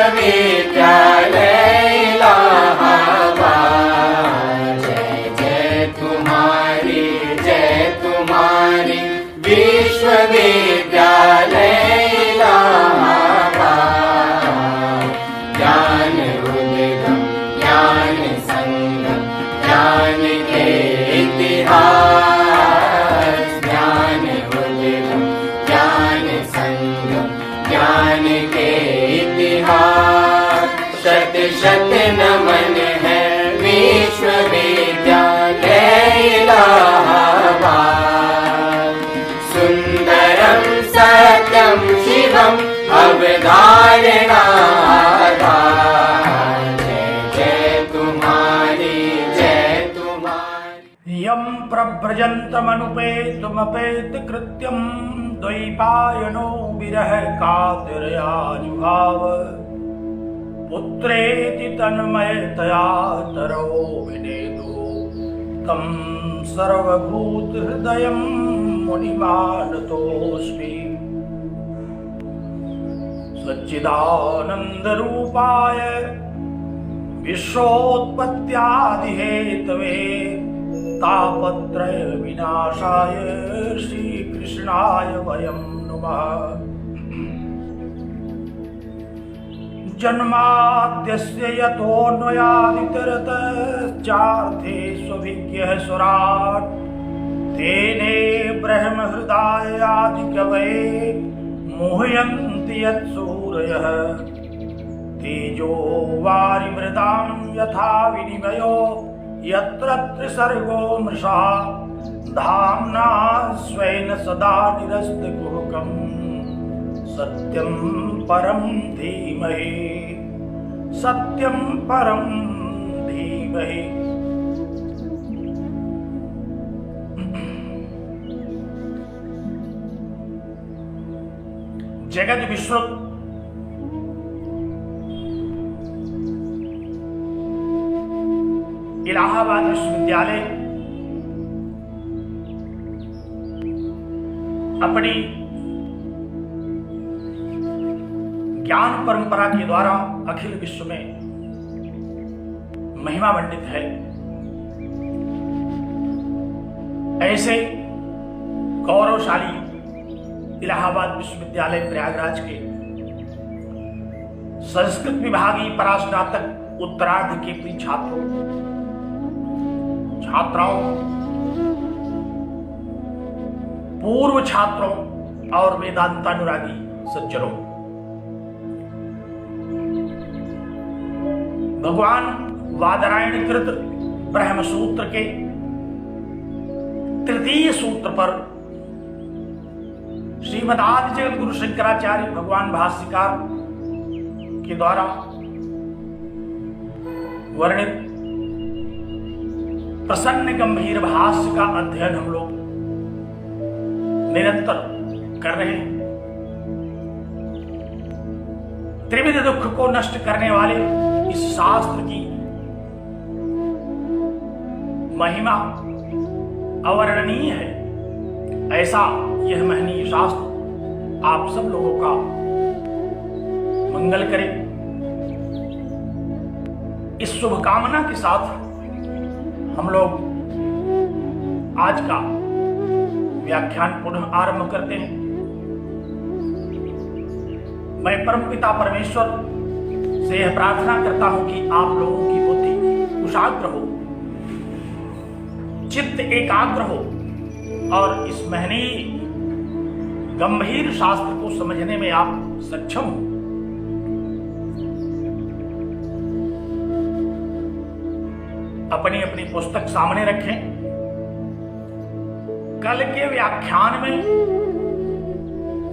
विश्वविद्यालय इलाहाबाद। जय तुम्हारी विश्वविद्यालय इलाहाबाद। ज्ञान उद्गम ज्ञान संगम ज्ञान के इतिहास। ज्ञान उद्गम ज्ञान संगम ज्ञान के इतिहास। शत शत नमन है विश्वविद्यालय इलाहाबाद। सुंदरम सत्यम शिवम अवधारणाधार। जय तुम्हारी यम प्रव्रजन्तमनुपेतुमपेत कृत्यं द्वैपायनो विरह कातरयानुभाव। पुत्रेति तन्मयतया तरो विनेदु तं सर्वभूतहृदयं मुनिमानतोऽस्मि। सच्चिदानन्दरूपाय विश्वोत्पत्त्यादिहेतवे तापत्रय विनाशाय श्रीकृष्णाय वयं नुमः। जन्माद्यस्य यतोऽन्वयादितरतश्चार्थेष्वभिज्ञः सुराट् तेने ब्रह्महृदायादिकवये मुह्यन्ति यत्सूरयः। तेजो वारिमृदां यथा विनिमयो यत्र त्रिसर्गो मृषा। धाम्ना स्वेन सदा निरस्तकुहकम् सत्यं परं धीमहि सत्यं परं धीमहि। जगत विश्व इलाहाबाद विश्वविद्यालय अपनी ज्ञान परंपरा के द्वारा अखिल विश्व में महिमा मंडित है। ऐसे गौरवशाली इलाहाबाद विश्वविद्यालय प्रयागराज के संस्कृत विभागीय परास्नातक उत्तरार्ध के प्रिय छात्रों छात्राओं पूर्व छात्रों और वेदांतानुरागी सज्जनों, भगवान वादरायणकृत ब्रह्म सूत्र के तृतीय सूत्र पर श्रीमदादि जगत गुरु शंकराचार्य भगवान भाष्यकार के द्वारा वर्णित प्रसन्न गंभीर भाष्य का अध्ययन हम लोग निरंतर कर रहे हैं। त्रिविध दुख को नष्ट करने वाले इस शास्त्र की महिमा अवर्णनीय है। ऐसा यह महनीय शास्त्र आप सब लोगों का मंगल करे। इस शुभकामना के साथ हम लोग आज का व्याख्यान पुनः आरंभ करते हैं। मैं परमपिता परमेश्वर से यह प्रार्थना करता हूं कि आप लोगों की बुद्धि कुशाग्र हो, चित्त एकाग्र हो और इस महनीय गंभीर शास्त्र को समझने में आप सक्षम हो। अपनी अपनी पुस्तक सामने रखें। कल के व्याख्यान में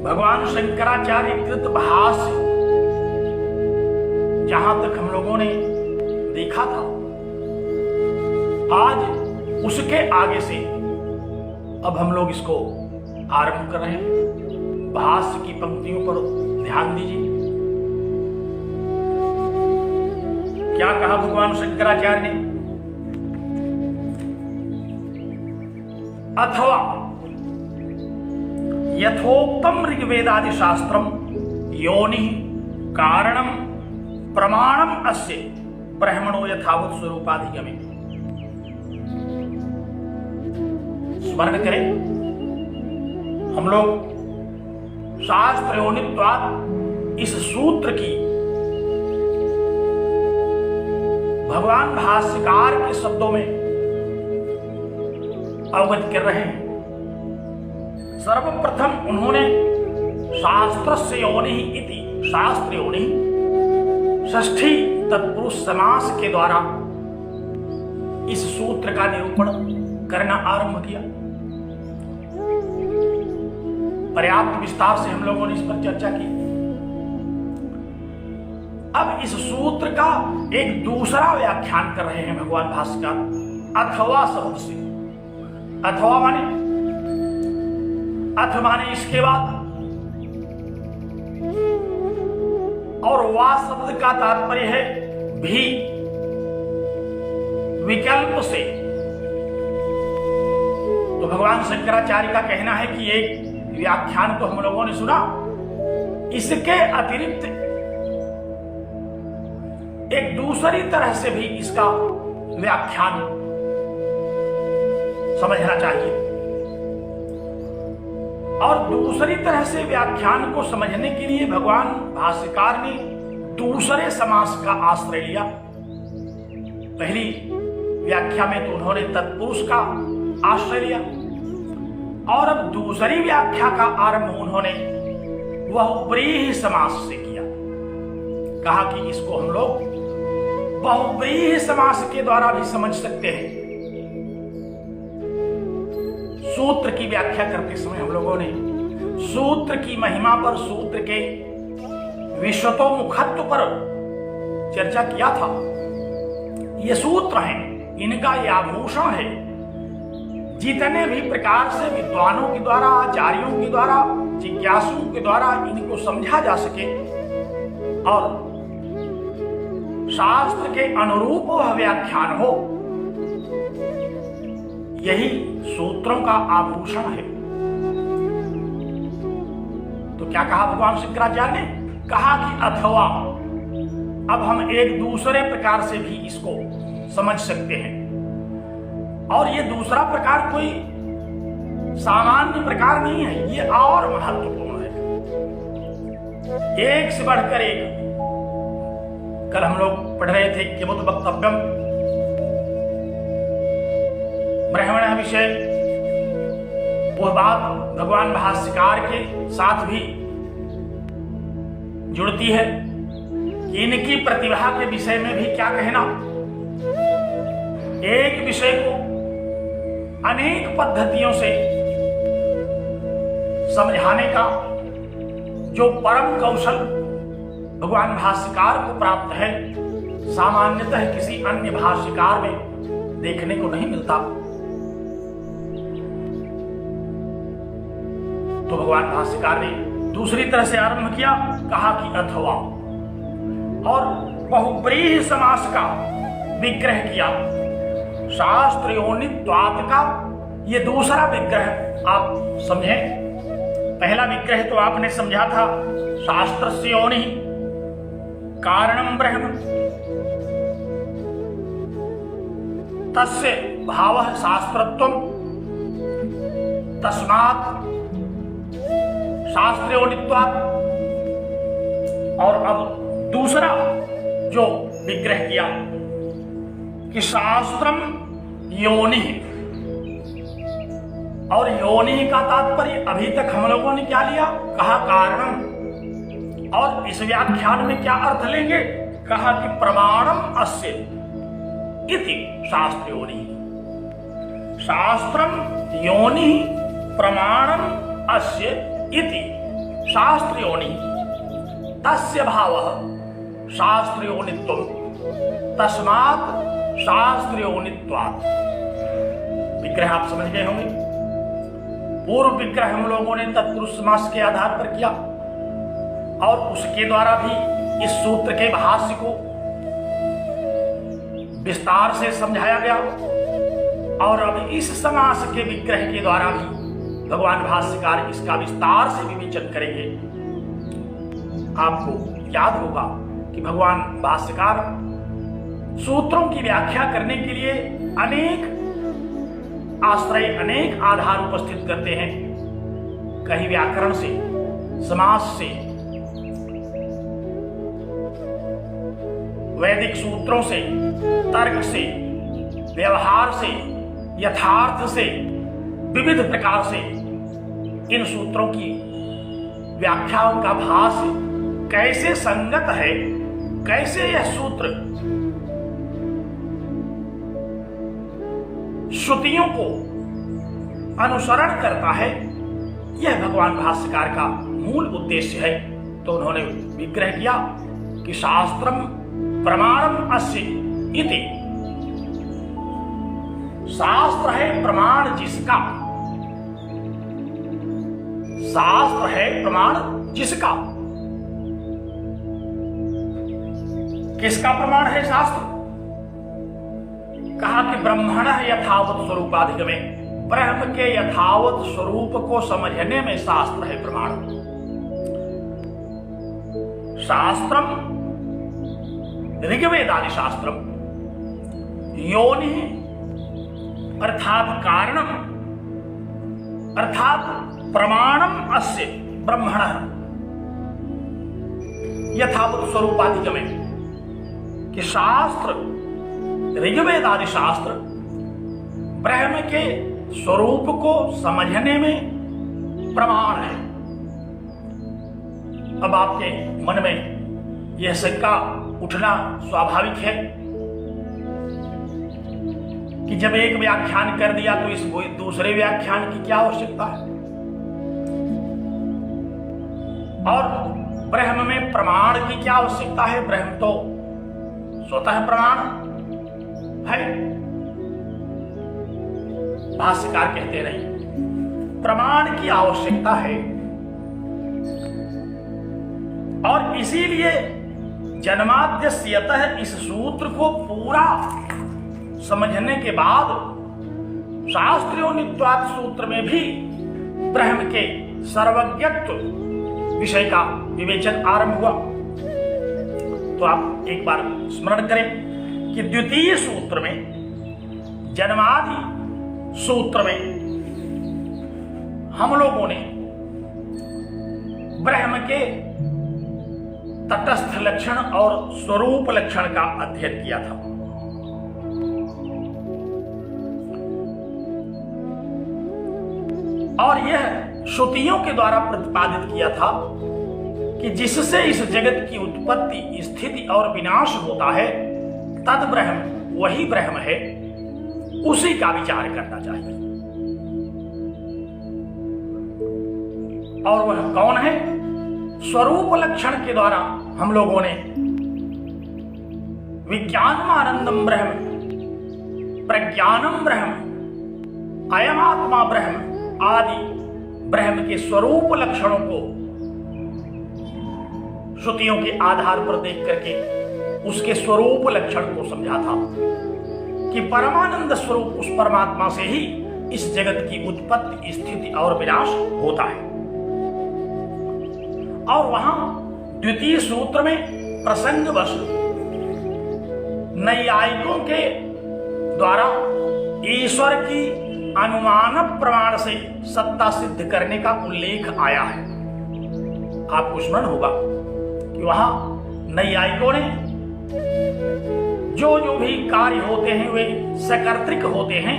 भगवान शंकराचार्य कृत भाष्य जहां तक हम लोगों ने देखा था, आज उसके आगे से अब हम लोग इसको आरंभ कर रहे हैं। भाष्य की पंक्तियों पर ध्यान दीजिए। क्या कहा भगवान शंकराचार्य ने? अथवा यथोक्तम ऋग्वेदादि शास्त्रम योनि कारणम प्रमाणम अस्य ब्रह्मणो यथावत स्वरूपाधिगमे। स्मरण करें, हम लोग शास्त्रयोनित्वात् इस सूत्र की भगवान भाष्यकार के शब्दों में अवगत कर रहे हैं। सर्वप्रथम उन्होंने शास्त्रस्य योनि इति शास्त्र योनि षष्ठी तत्पुरुष समास के द्वारा इस सूत्र का निरूपण करना आरंभ किया। पर्याप्त विस्तार से हम लोगों ने इस पर चर्चा की। अब इस सूत्र का एक दूसरा व्याख्यान कर रहे हैं भगवान भाष्यकार अथवा शब्द से। अथवा माने इसके बाद, और वा शब्द का तात्पर्य है भी, विकल्प से। तो भगवान शंकराचार्य का कहना है कि एक व्याख्यान तो हम लोगों ने सुना, इसके अतिरिक्त एक दूसरी तरह से भी इसका व्याख्यान समझना चाहिए। और दूसरी तरह से व्याख्यान को समझने के लिए भगवान भाष्यकार ने दूसरे समास का आश्रय लिया। पहली व्याख्या में तो उन्होंने तत्पुरुष का आश्रय लिया, और अब दूसरी व्याख्या का आरंभ उन्होंने वह व्रीहि समास से किया। कहा कि इसको हम लोग बहुव्रीहि समास के द्वारा भी समझ सकते हैं। सूत्र की व्याख्या करते समय हम लोगों ने सूत्र की महिमा पर, सूत्र के विश्वतोमुखत्व पर चर्चा किया था। ये सूत्र हैं, इनका यह आभूषण है। जितने भी प्रकार से विद्वानों के द्वारा, आचार्यों के द्वारा, जिज्ञासुओं के द्वारा इनको समझा जा सके और शास्त्र के अनुरूप वह व्याख्यान हो, यही सूत्रों का आभूषण है। तो क्या कहा भगवान शंकराचार्य ने? कहा कि अथवा, अब हम एक दूसरे प्रकार से भी इसको समझ सकते हैं। और ये दूसरा प्रकार कोई सामान्य प्रकार नहीं है, ये और महत्वपूर्ण है, एक से बढ़कर एक। कल हम लोग पढ़ रहे थे कि बुद्ध वक्तव्यम ब्राह्मण विषय, वो बात भगवान भाष्यकार के साथ भी जुड़ती है। इनकी प्रतिभा के विषय में भी क्या कहना, एक विषय को अनेक पद्धतियों से समझाने का जो परम कौशल भगवान भाष्यकार को प्राप्त है, सामान्यतः किसी अन्य भाष्यकार में देखने को नहीं मिलता। तो भगवान भाष्यकार ने दूसरी तरह से आरंभ किया, कहा कि अथवा, और बहुव्रीहि समास का विग्रह किया। शास्त्रयोनित्वात् का ये दूसरा विग्रह आप समझें। पहला विग्रह तो आपने समझा था, शास्त्रस्य योनि कारणम ब्रह्म, तस्य भावः शास्त्रत्वम्, तस्मात् शास्त्रयोनित्वात्। और अब दूसरा जो विग्रह किया कि शास्त्रम योनि, और योनि का तात्पर्य अभी तक हम लोगों ने क्या लिया, कहा कारणम। और इस व्याख्यान में क्या अर्थ लेंगे, कहा कि प्रमाणम अस्य इति शास्त्र योनि, शास्त्रम योनि प्रमाणम अस्य इति शास्त्र योनि, तस्य भावः शास्त्र योनित्वम्, तस्मात् शास्त्र योनित्वात्। विग्रह आप समझ गए होंगे। पूर्व विग्रह हम लोगों ने तत्पुरुष समास के आधार पर किया, और उसके द्वारा भी इस सूत्र के भाष्य को विस्तार से समझाया गया। और अब इस समास के विग्रह के द्वारा भी भगवान भाष्यकार इसका विस्तार से विवेचन करेंगे। आपको याद होगा कि भगवान भाष्यकार सूत्रों की व्याख्या करने के लिए अनेक आश्रय, अनेक आधार उपस्थित करते हैं। कहीं व्याकरण से, समास से, वैदिक सूत्रों से, तर्क से, व्यवहार से, यथार्थ से, विविध प्रकार से इन सूत्रों की व्याख्याओं का भाष्य कैसे संगत है, कैसे यह सूत्र श्रुतियों को अनुसरण करता है, यह भगवान भाष्यकार का मूल उद्देश्य है। तो उन्होंने विग्रह किया कि शास्त्रम प्रमाणम अस्य इति। शास्त्र है प्रमाण जिसका, शास्त्र है प्रमाण जिसका। किसका प्रमाण है शास्त्र? कहा कि ब्रह्मण यथावत स्वरूपाधिगमे, ब्रह्म के यथावत स्वरूप को समझने में शास्त्र है प्रमाण। शास्त्रम ऋग्वेदादि शास्त्रम योनि अर्थात कारणम अर्थात प्रमाणम अस्य ब्रह्मण यथावत स्वरूपाधिगमे, कि शास्त्र, ऋग्वेदादि शास्त्र ब्रह्म के स्वरूप को समझने में प्रमाण है। अब आपके मन में यह शंका उठना स्वाभाविक है कि जब एक व्याख्यान कर दिया तो इस दूसरे व्याख्यान की क्या आवश्यकता है? और ब्रह्म में प्रमाण की क्या आवश्यकता है? ब्रह्म तो स्वतः प्रमाण है। भाष्यकार कहते नहीं, प्रमाण की आवश्यकता है। और इसीलिए जन्माद्यस्यतः इस सूत्र को पूरा समझने के बाद शास्त्रोनित्वात् सूत्र में भी ब्रह्म के सर्वज्ञत्व विषय का विवेचन आरंभ हुआ। तो आप एक बार स्मरण करें कि द्वितीय सूत्र में, जन्मादि सूत्र में हम लोगों ने ब्रह्म के तटस्थ लक्षण और स्वरूप लक्षण का अध्ययन किया था। और यह श्रुतियों के द्वारा प्रतिपादित किया था कि जिससे इस जगत की उत्पत्ति, स्थिति और विनाश होता है, तद ब्रह्म वही ब्रह्म है, उसी का विचार करना चाहिए। और वह कौन है? स्वरूप लक्षण के द्वारा हम लोगों ने विज्ञानम आनंदम ब्रह्म, प्रज्ञानम ब्रह्म, अयमात्मा ब्रह्म आदि ब्रह्म के स्वरूप लक्षणों को श्रुतियों के आधार पर देख करके उसके स्वरूप लक्षण को समझा था कि परमानंद स्वरूप उस परमात्मा से ही इस जगत की उत्पत्ति, स्थिति और विनाश होता है। और वहां द्वितीय सूत्र में प्रसंगवश नैयायिकों के द्वारा ईश्वर की अनुमान प्रमाण से सत्ता सिद्ध करने का उल्लेख आया है। आपको स्मरण होगा कि वहां नैयायिकों ने जो जो भी कार्य होते हैं वे सकर्तृक होते हैं,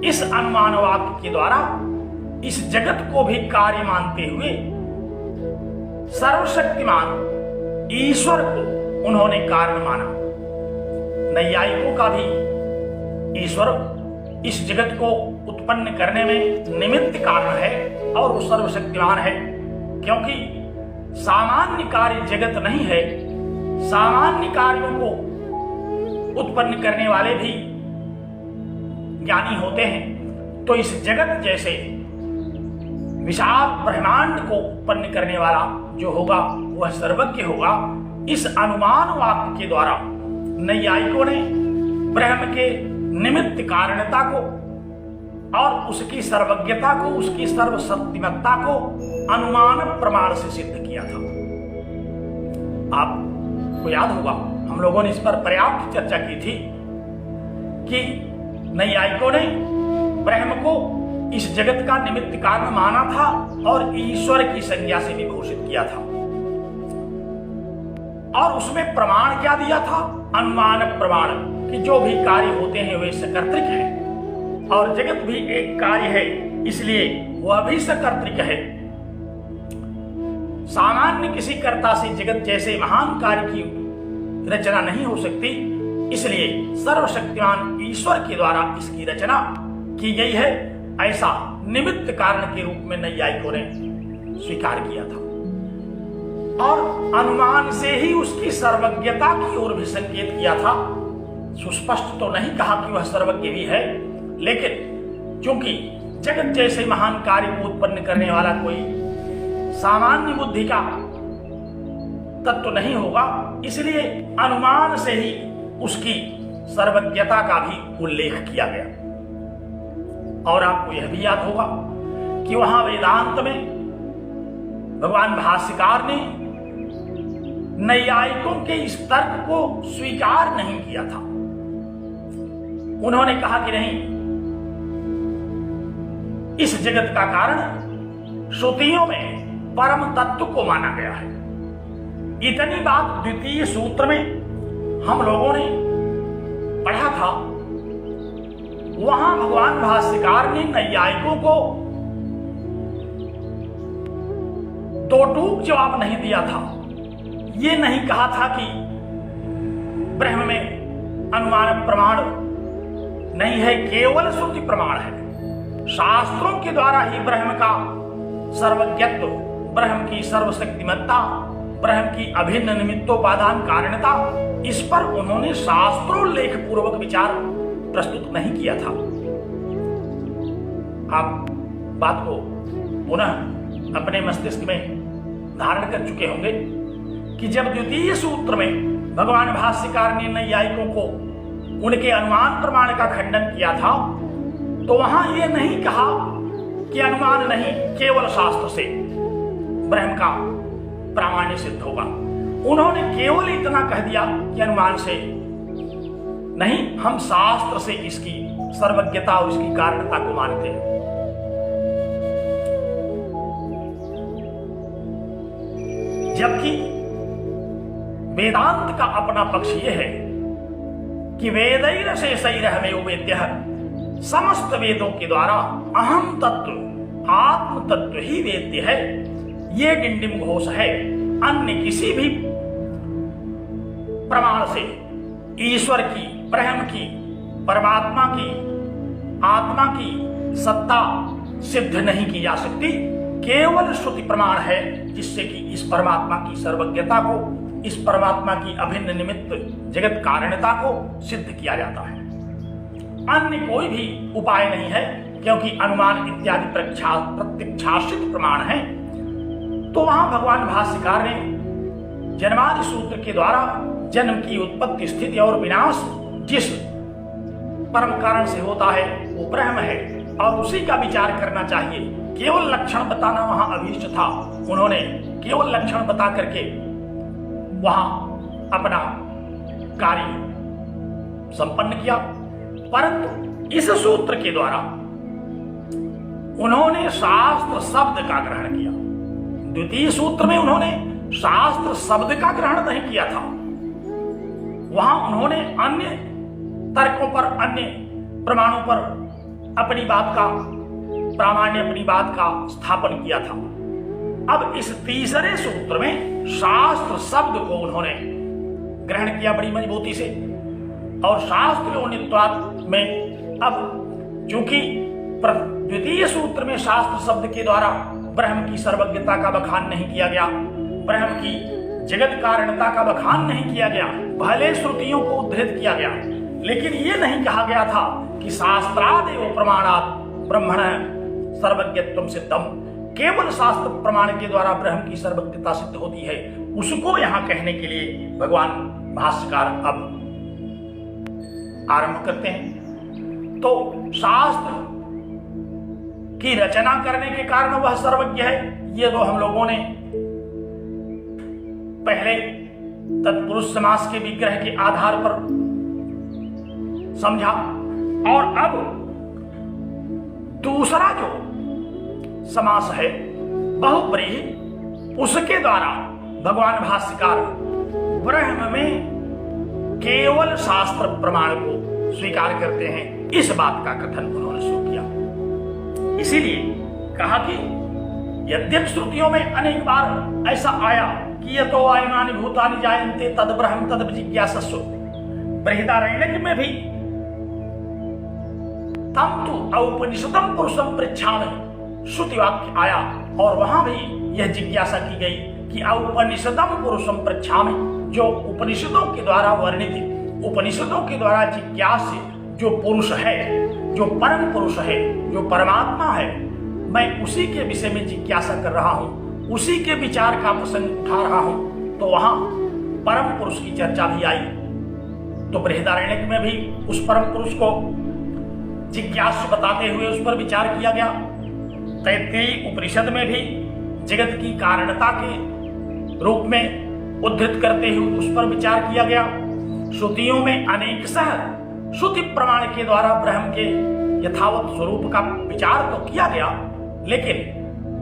इस अनुमान वाक्य के द्वारा इस जगत को भी कार्य मानते हुए सर्वशक्तिमान ईश्वर को उन्होंने कारण माना। नैयायिकों का भी ईश्वर इस जगत को उत्पन्न करने में निमित्त कारण है और वो सर्वशक्तिमान है, क्योंकि सामान्य कार्य जगत नहीं है। सामान्य कार्यों को उत्पन्न करने वाले भी ज्ञानी होते हैं। तो इस जगत जैसे विशाल ब्रह्मांड को उत्पन्न करने वाला जो होगा वह सर्वज्ञ होगा। इस अनुमान वाक्य के द्वारा नैयायिकों ने ब्रह्म के निमित्त कारणता को और उसकी सर्वज्ञता को, उसकी सर्वशक्तिमत्ता को अनुमान प्रमाण से सिद्ध किया था। आप आपको याद होगा, हम लोगों ने इस पर पर्याप्त चर्चा की थी कि नैयायिकों ने ब्रह्म को इस जगत का निमित्त कारण माना था और ईश्वर की संज्ञा से भी घोषित किया था। और उसमें प्रमाण क्या दिया था? अनुमान प्रमाण, कि जो भी कार्य होते हैं वे सकर्तृक हैं और जगत भी एक कार्य है, इसलिए वह भी सकर्तृक है। सामान्य किसी कर्ता से जगत जैसे महान कार्य की रचना नहीं हो सकती, इसलिए सर्वशक्तिमान ईश्वर के द्वारा इसकी रचना की गई है, ऐसा निमित्त कारण के रूप में नैयायिकों ने स्वीकार किया था। और अनुमान से ही उसकी सर्वज्ञता की ओर भी संकेत किया था। सुस्पष्ट तो नहीं कहा कि वह सर्वज्ञ भी है, लेकिन चूंकि जगत जैसे महान कार्य को उत्पन्न करने वाला कोई सामान्य बुद्धि का तत्व नहीं होगा, इसलिए अनुमान से ही उसकी सर्वज्ञता का भी उल्लेख किया गया। और आपको यह भी याद होगा कि वहां वेदांत में भगवान भाष्यकार ने नैयायिकों के इस तर्क को स्वीकार नहीं किया था। उन्होंने कहा कि नहीं, इस जगत का कारण श्रुतियों में परम तत्व को माना गया है। इतनी बात द्वितीय सूत्र में हम लोगों ने पढ़ा था। वहां भगवान भाष्यकार ने नैयायिकों को दो टूक जवाब नहीं दिया था। ये नहीं कहा था कि ब्रह्म में अनुमान प्रमाण नहीं है, केवल श्रुति प्रमाण है। शास्त्रों के द्वारा ही ब्रह्म का सर्वज्ञत्व, ब्रह्म की सर्वशक्तिमत्ता, ब्रह्म की अभिन्न निमित्तोपादान कारणता, इस पर उन्होंने शास्त्रोल्लेख पूर्वक विचार प्रस्तुत नहीं किया था। आप बात को पुनः अपने मस्तिष्क में धारण कर चुके होंगे कि जब द्वितीय सूत्र में भगवान भाष्यकार ने नैयायिकों को उनके अनुमान प्रमाण का खंडन किया था, तो वहां यह नहीं कहा कि अनुमान नहीं, केवल शास्त्र से ब्रह्म का प्रामाण्य सिद्ध होगा। उन्होंने केवल इतना कह दिया कि अनुमान से नहीं, हम शास्त्र से इसकी सर्वज्ञता और इसकी कारणता को मानते हैं। जबकि वेदांत का अपना पक्ष यह है कि वेदैर शेषैरहमेव वेद्यः, समस्त वेदों के द्वारा अहम तत्व, आत्म तत्व ही वेद्य है। ये डिंडिम घोष है। अन्य किसी भी प्रमाण से ईश्वर की, ब्रह्म की, परमात्मा की, आत्मा की सत्ता सिद्ध नहीं की जा सकती। केवल श्रुति प्रमाण है जिससे कि इस परमात्मा की सर्वज्ञता को, इस परमात्मा की अभिन्न निमित्त जगत कारणता को सिद्ध किया जाता है। अन्य कोई भी उपाय नहीं है, क्योंकि अनुमान इत्यादि प्रत्यक्षाश्रित प्रमाण है। तो वहां भगवान भाष्यकार ने जन्मादि सूत्र के द्वारा जन्म की उत्पत्ति, स्थिति और विनाश जिस परम कारण से होता है वो ब्रह्म है और उसी का विचार करना चाहिए। केवल लक्षण बताना वहां अभीष्ट था। उन्होंने केवल लक्षण बता करके वहां अपना कार्य संपन्न किया, परंतु इस सूत्र के द्वारा उन्होंने शास्त्र शब्द का ग्रहण किया। द्वितीय सूत्र में उन्होंने शास्त्र शब्द का ग्रहण नहीं किया था। वहां उन्होंने अन्य तर्कों पर, अन्य प्रमाणों पर अपनी बात का प्रामाण्य, अपनी बात का स्थापन किया था। अब इस तीसरे सूत्र में शास्त्र शब्द को उन्होंने ग्रहण किया बड़ी मजबूती से। और शास्त्र योनित्वात् में अब चूंकि द्वितीय सूत्र में शास्त्र शब्द के द्वारा ब्रह्म की सर्वज्ञता का बखान नहीं किया गया, ब्रह्म की जगत कारणता का बखान नहीं किया गया, भले श्रुतियों को उद्धृत किया गया, लेकिन यह नहीं कहा गया था कि शास्त्रादेव प्रमाणात् ब्रह्मण सर्वज्ञत्वम सिद्धम, केवल शास्त्र प्रमाण के द्वारा ब्रह्म की सर्वज्ञता सिद्ध होती है। उसको यहां कहने के लिए भगवान भाष्यकार अब आरंभ करते हैं। तो शास्त्र की रचना करने के कारण वह सर्वज्ञ है, ये तो हम लोगों ने पहले तत्पुरुष समास के विग्रह के आधार पर समझा। और अब दूसरा जो समास है बहुव्रीहि, उसके द्वारा भगवान भाष्यकार ब्रह्म में केवल शास्त्र प्रमाण को स्वीकार करते हैं, इस बात का कथन उन्होंने शुरू किया। इसीलिए कहा कि यद्यपि श्रुतियों में अनेक बार ऐसा आया कि यतो आयमानि भूतानि जायन्ते तद ब्रह्म तद जिज्ञासस्व, बृहदारण्यक में भी तम तु औपनिषदम पुरुषम पृच्छामि श्रुति वाक्य आया और वहां भी यह जिज्ञासा की गई कि औपनिषदम पुरुषम पृच्छामि, जो उपनिषदों के द्वारा वर्णित, उपनिषदों के द्वारा जिज्ञास्य जो पुरुष है, जो परम पुरुष है, जो परमात्मा है, मैं उसी के विषय में जिज्ञासा कर रहा हूं, उसी के विचार का प्रसंग उठा रहा हूं। तो वहां परम पुरुष की चर्चा भी आई। तो बृहदारण्यक में भी उस परम पुरुष को जिज्ञासु बताते हुए उस पर विचार किया गया। तैत्तिरीय उपनिषद में भी जगत की कारणता के रूप में उद्धृत करते हुए उस पर विचार किया गया। श्रुतियों में अनेक सह श्रुति प्रमाण के द्वारा ब्रह्म के यथावत स्वरूप का विचार तो किया गया, लेकिन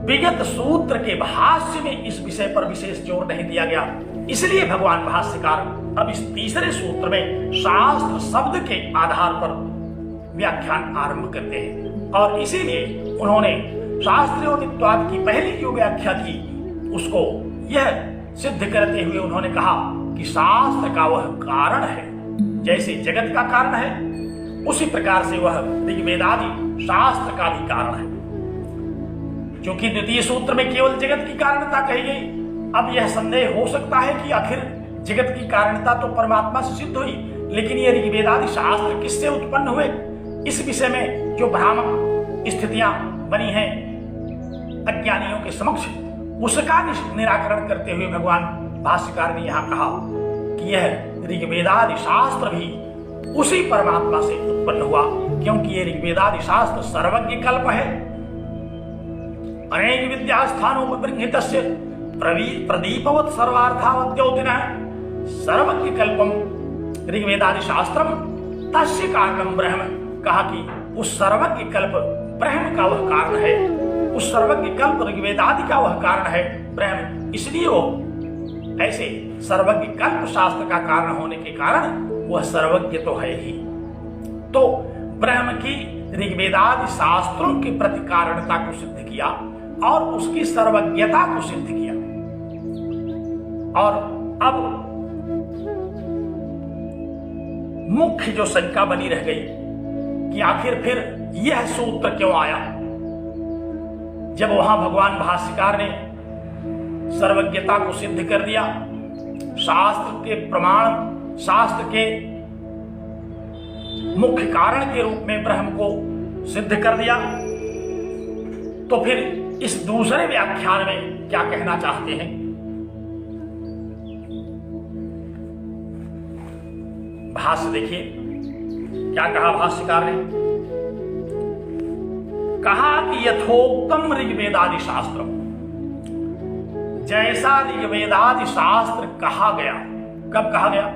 विगत सूत्र के भाष्य में इस विषय पर विशेष जोर नहीं दिया गया। इसलिए भगवान भाष्यकार अब इस तीसरे सूत्र में शास्त्र शब्द के आधार पर व्याख्यान आरंभ करते हैं। और इसीलिए उन्होंने शास्त्रोदित्वाद की पहली जो व्याख्या थी उसको यह सिद्ध करते हुए उन्होंने कहा कि शास्त्र का वह कारण है, जैसे जगत का कारण है उसी प्रकार से वह ऋग्वेदादि शास्त्र का भी कारण है। क्योंकि द्वितीय सूत्र में केवल जगत की कारणता कही गई, अब यह संदेह हो सकता है कि आखिर जगत की कारणता तो परमात्मा से सिद्ध हुई, लेकिन ये ऋग्वेदादि शास्त्र किससे उत्पन्न हुए, इस विषय में जो भ्रामक स्थितियां बनी हैं अज्ञानियों के समक्ष, उसका निराकरण करते हुए भगवान भाष्यकार ने यहां कहा कि यह ऋग्वेदादि शास्त्र भी उसी परमात्मा से उत्पन्न हुआ, क्योंकि ये ऋग्वेदादि शास्त्र सर्वज्ञ कल्प है। अनेक विद्या स्थानों में बृंहितस्य प्रदीपवत सर्वार्थावत द्योतिनः सर्वज्ञ कल्पम ऋग्वेदादि शास्त्रम तस्य कारणम ब्रह्म। कहा कि उस सर्वज्ञ कल्प ब्रह्म का वह कारण है, उस सर्वज्ञ कल्प ऋग्वेदादि का वह कारण है ब्रह्म, इसलिए वो ऐसे सर्वज्ञ कल्प शास्त्र का कारण होने के कारण वह सर्वज्ञ तो है ही। तो ब्रह्म की ऋग्वेदादि शास्त्रों के प्रति कारणता को सिद्ध किया और उसकी सर्वज्ञता को सिद्ध किया। और अब मुख्य जो शंका बनी रह गई कि आखिर फिर यह सूत्र क्यों आया, जब वहां भगवान भाष्यकार ने सर्वज्ञता को सिद्ध कर दिया, शास्त्र के प्रमाण, शास्त्र के मुख्य कारण के रूप में ब्रह्म को सिद्ध कर दिया, तो फिर इस दूसरे व्याख्यान में क्या कहना चाहते हैं। भाष्य देखिए क्या कहा भाष्यकार ने। कहा कि यथोक्तम ऋग्वेदादि शास्त्र, जैसा ऋग्वेदादि शास्त्र कहा गया। कब कहा गया?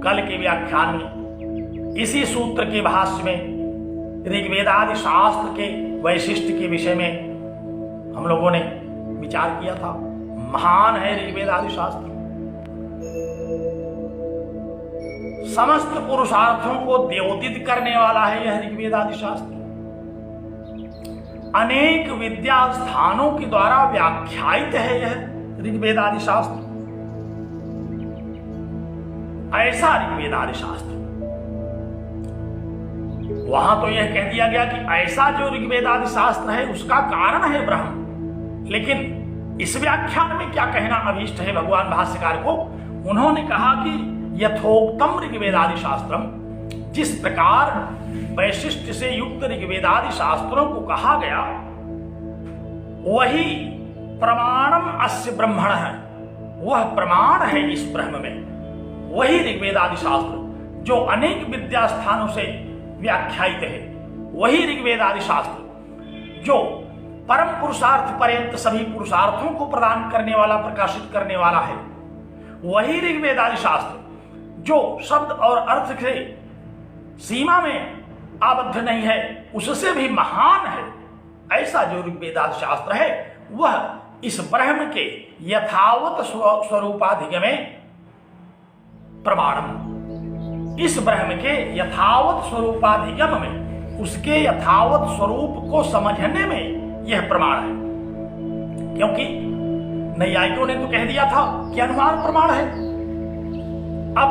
कल के व्याख्यान में इसी सूत्र के भाष्य में ऋग्वेदादि शास्त्र के वैशिष्ट के विषय में हम लोगों ने विचार किया था। महान है ऋग्वेदादि शास्त्र, समस्त पुरुषार्थों को द्योतित करने वाला है यह ऋग्वेदादि शास्त्र। अनेक विद्या स्थानों के द्वारा व्याख्यायित है यह ऋग्वेदादि शास्त्र। ऐसा ऋग्वेदादि शास्त्र, वहां तो यह कह दिया गया कि ऐसा जो ऋग्वेदादि शास्त्र है उसका कारण है ब्रह्म, लेकिन इस व्याख्यान में क्या कहना अभीष्ट है भगवान भाष्यकार को। उन्होंने कहा कि यथोक्तम ऋग्वेदादि शास्त्रम, जिस प्रकार वैशिष्ट से युक्त ऋग्वेदादि शास्त्रों को कहा गया, वही प्रमाणम अस्य ब्रह्मण है, वह प्रमाण है इस ब्रह्म में। वही ऋग्वेदादि शास्त्र जो अनेक विद्या स्थानों से व्याख्यायित है, वही ऋग्वेदादि शास्त्र जो परम पुरुषार्थ पर्यंत सभी पुरुषार्थों को प्रदान करने वाला, प्रकाशित करने वाला है, वही ऋग्वेद आदि शास्त्र जो शब्द और अर्थ से सीमा में आबद्ध नहीं है, उससे भी महान है, ऐसा जो ऋग्वेद आदि शास्त्र है वह इस ब्रह्म के यथावत स्वरूपाधिगमे प्रमाणम, इस ब्रह्म के यथावत स्वरूपाधिगम में, उसके यथावत स्वरूप को समझने में यह प्रमाण है। क्योंकि नैयायिकों ने तो कह दिया था कि अनुमान प्रमाण है। अब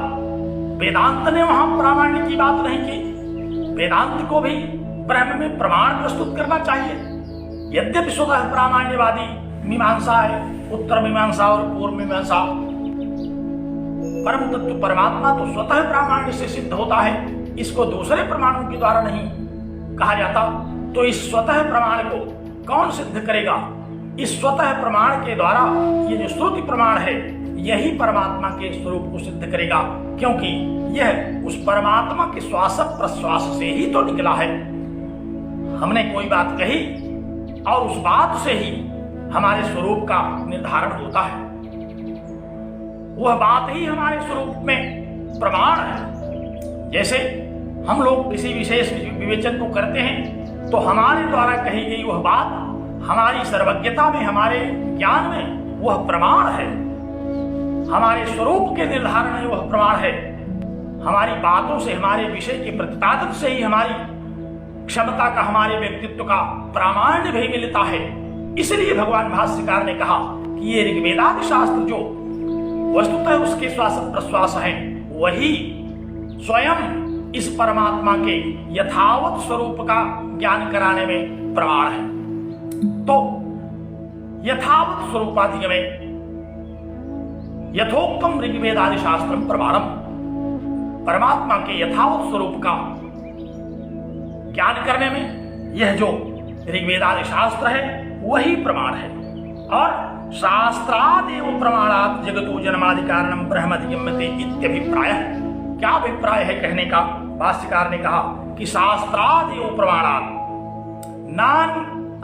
वेदांत ने वहां प्रामाण्य की बात नहीं की। वेदांत को भी ब्रह्म में प्रमाण प्रस्तुत करना चाहिए। यद्यपि स्वतः प्रामाण्यवादी मीमांसा है, उत्तर मीमांसा और पूर्व मीमांसा, परम तत्व परमात्मा तो स्वतः प्रामाण्य से सिद्ध होता है, इसको दूसरे प्रमाणों के द्वारा नहीं कहा जाता। तो इस स्वतः प्रमाण को कौन सिद्ध करेगा? इस स्वतः प्रमाण के द्वारा ये जो श्रुति प्रमाण है यही परमात्मा के स्वरूप को सिद्ध करेगा, क्योंकि यह उस परमात्मा के श्वास प्रश्वास से ही तो निकला है। हमने कोई बात कही और उस बात से ही हमारे स्वरूप का निर्धारण होता है, वह बात ही हमारे स्वरूप में प्रमाण है। जैसे हम लोग किसी विशेष विवेचन को करते हैं तो हमारे द्वारा कही गई वह बात हमारी सर्वज्ञता में, हमारे ज्ञान में वह प्रमाण है, हमारे स्वरूप के निर्धारण में वह प्रमाण है। हमारी बातों से, हमारे विषय के प्रतिपादन से ही हमारी क्षमता का, हमारे व्यक्तित्व का प्रामाण्य भी मिलता है। इसलिए भगवान भाष्यकार ने कहा कि ये ऋग्वेदादि शास्त्र जो वस्तुतः उसके श्वास प्रश्वास है, वही स्वयं इस परमात्मा के यथावत स्वरूप का ज्ञान कराने में प्रमाण है। तो यथावत स्वरूपाधिगमे यथोक्तम ऋग्वेदादि शास्त्रम प्रमाणम, परमात्मा के यथावत स्वरूप का ज्ञान करने में यह जो ऋग्वेदादि शास्त्र है वही प्रमाण है। और शास्त्रादेव प्रमाणात् जगतो जन्मादि कारणम ब्रह्मधिगम्यते इत्यभिप्राय। क्या अभिप्राय है कहने का? भाष्यकार ने कहा कि शास्त्रादेव प्रमाणात्, नान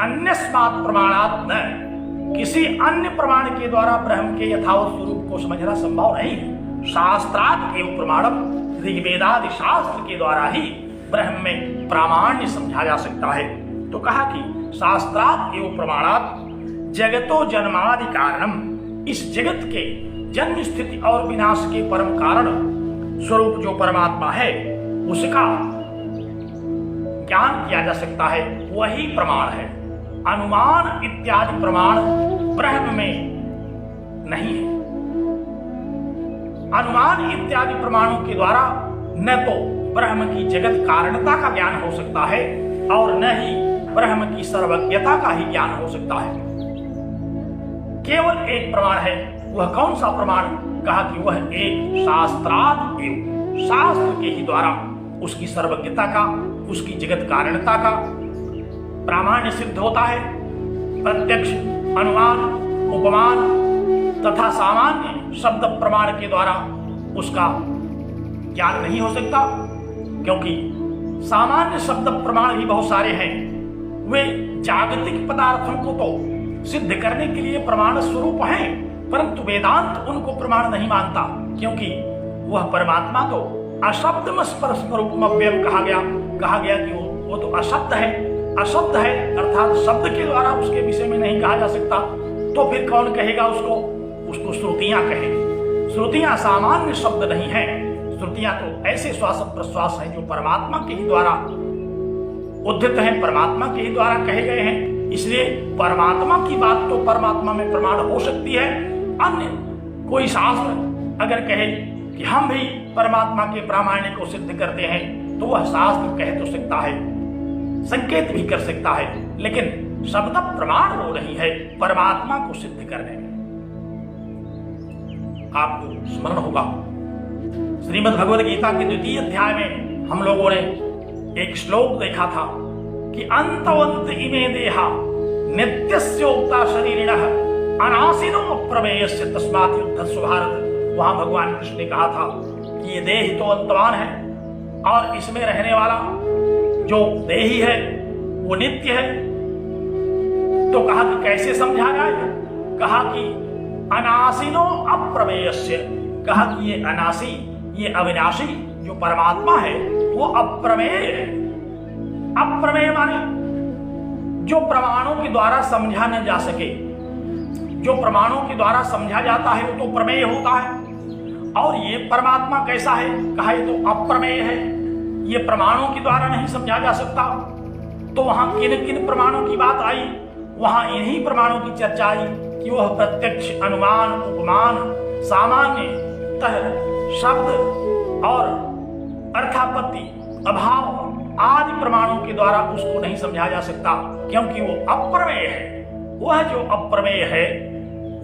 अन्यस्मात् प्रमाणात्, न किसी अन्य प्रमाण के द्वारा ब्रह्म के यथावत स्वरूप को समझना संभव नहीं है। शास्त्रात् एवं प्रमाणम, ऋग्वेदादि शास्त्र के द्वारा ही ब्रह्म में प्रामाण्य समझा जा सकता है। तो कहा कि शास्त्रात् एवं प्रमाणात् जगतो जन्मादि कारणम, इस जगत के जन्म स्थिति और विनाश के परम कारण स्वरूप जो परमात्मा है उसका ज्ञान किया जा सकता है, वही प्रमाण है। अनुमान इत्यादि प्रमाण ब्रह्म में नहीं है। अनुमान इत्यादि प्रमाणों के द्वारा न तो ब्रह्म की जगत कारणता का ज्ञान हो सकता है और न ही ब्रह्म की सर्वज्ञता का ही ज्ञान हो सकता है। केवल एक प्रमाण है। वह कौन सा प्रमाण? कहा कि वह एक शास्त्रात् एव, शास्त्र के ही द्वारा उसकी सर्वज्ञता का, उसकी जगत कारणता का प्रामाण्य सिद्ध होता है। प्रत्यक्ष, अनुमान, उपमान तथा सामान्य शब्द प्रमाण के द्वारा उसका ज्ञान नहीं हो सकता, क्योंकि सामान्य शब्द प्रमाण भी बहुत सारे हैं। वे जागतिक पदार्थों को तो सिद्ध करने के लिए प्रमाण स्वरूप हैं, परंतु वेदांत उनको प्रमाण नहीं मानता, क्योंकि वह परमात्मा तो अशब्द स्वरूप अव्ययम कहा गया कि वो तो अशब्द है। अशब्द है अर्थात शब्द के द्वारा उसके विषय में नहीं कहा जा सकता। तो फिर कौन कहेगा उसको? उसको श्रुतियां कहेंगे। श्रुतियां सामान्य शब्द नहीं है। श्रुतियां तो ऐसे श्वास प्रश्वास हैं जो परमात्मा के ही द्वारा उद्धित हैं, परमात्मा के ही द्वारा कहे गए हैं। इसलिए परमात्मा की बात तो परमात्मा में प्रमाण हो सकती है। अन्य कोई शास्त्र अगर कहे कि हम भी परमात्मा के प्रामाण्य को सिद्ध करते हैं, तो वह शास्त्र कह तो सकता है, संकेत भी कर सकता है, लेकिन शब्द प्रमाण हो रही है परमात्मा को सिद्ध करने में। आपको स्मरण होगा श्रीमद् भगवद गीता के 2 अध्याय में हम लोगों ने एक श्लोक देखा था कि अंतवंत इमे देहा नित्यस्योक्ता शरीरिणः अनासिनो अप्रमेयस्य तस्मात् युद्धस्व भारत। वहां भगवान कृष्ण ने कहा था कि ये देह तो अंतवान है और इसमें रहने वाला जो देही है वो नित्य है। तो कहा कि कैसे समझा जाए? कहा कि अनासिनो अप्रमेयस्य, कहा कि ये अनासी, ये अविनाशी जो परमात्मा है वो अप्रमेय है। अप्रमेय माने जो प्रमाणों के द्वारा समझा न जा सके। जो प्रमाणों के द्वारा समझा जाता है वो तो प्रमेय होता है, और ये परमात्मा कैसा है, कहा ये तो अप्रमेय है, ये प्रमाणों के द्वारा नहीं समझा जा सकता। तो वहां किन किन प्रमाणों की बात आई, वहां इन्हीं प्रमाणों की चर्चा आई कि वह प्रत्यक्ष, अनुमान, उपमान, सामान्यतः शब्द और अर्थापत्ति, अभाव आदि प्रमाणों के द्वारा उसको नहीं समझा जा सकता, क्योंकि वो अप्रमेय है। वह जो अप्रमेय है,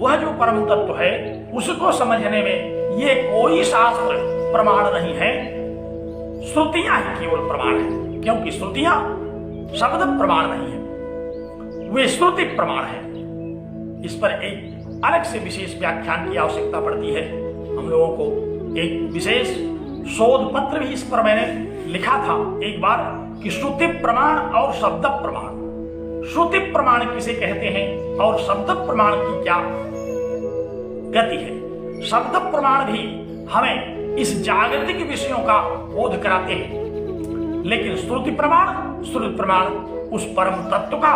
वह जो परम तत्व है, उसको समझने में ये कोई शास्त्र प्रमाण नहीं है, श्रुतियां ही केवल प्रमाण है। क्योंकि श्रुतियां शब्द प्रमाण नहीं है, वे श्रुति प्रमाण है। इस पर एक अलग से विशेष व्याख्यान की आवश्यकता पड़ती है। हम लोगों को एक विशेष शोध पत्र भी इस पर मैंने लिखा था एक बार कि श्रुति प्रमाण और शब्द प्रमाण, श्रुति प्रमाण किसे कहते हैं और शब्द प्रमाण की क्या गति है। शब्द प्रमाण भी हमें इस जागतिक विषयों का बोध कराते हैं, लेकिन श्रुति प्रमाण उस परम तत्व का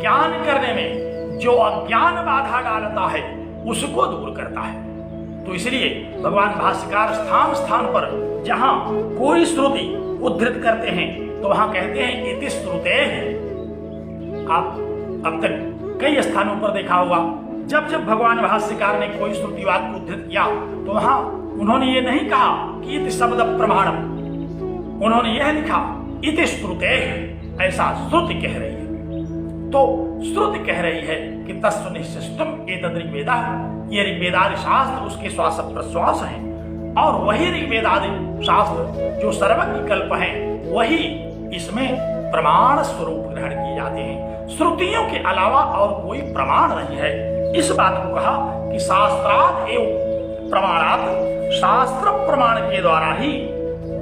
ज्ञान करने में जो अज्ञान बाधा डालता है उसको दूर करता है। तो इसलिए भगवान भाष्यकार स्थान स्थान पर जहां कोई श्रुति उद्धृत करते हैं तो वहां कहते हैं इति श्रुते है। आप अब तक कई स्थानों पर देखा होगा, जब जब भगवान भाष्यकार ने कोई श्रुतिवाद को उद्धृत किया तो वहां उन्होंने ये नहीं कहा कि इति शब्द प्रमाणम, उन्होंने यह लिखा इति श्रुते है। ऐसा श्रुति कह रही है। तो श्रुति कह रही है कि तस्व निश्चितम एतद् ऋग्वेदः, ये ऋग्वेदादि शास्त्र उसके श्वास प्रश्वास हैं, और वही ऋग्वेदादि शास्त्र जो सर्वज्ञ कल्प हैं वही इसमें प्रमाण स्वरूप ग्रहण किए जाते हैं। श्रुतियों के अलावा और कोई प्रमाण नहीं है। इस बात को कहा कि शास्त्रात् एवं प्रमाणात्, शास्त्र प्रमाण के द्वारा ही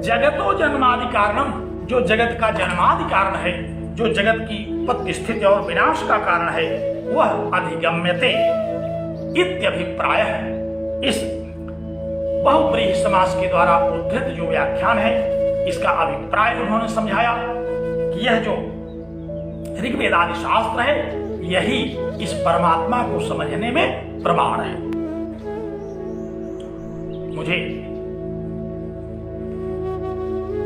जगतो जन्मादि कारणम, जो जगत का जन्मादि कारण है, जो जगत की उत्पत्ति स्थिति और विनाश का कारण है, वह अधिगम्यते इत्यभिप्राय है। इस बहुब्रीहि समास के द्वारा उद्धृत जो व्याख्यान है इसका अभिप्राय उन्होंने समझाया कि यह जो ऋग्वेदादि शास्त्र है यही इस परमात्मा को समझने में प्रमाण है। मुझे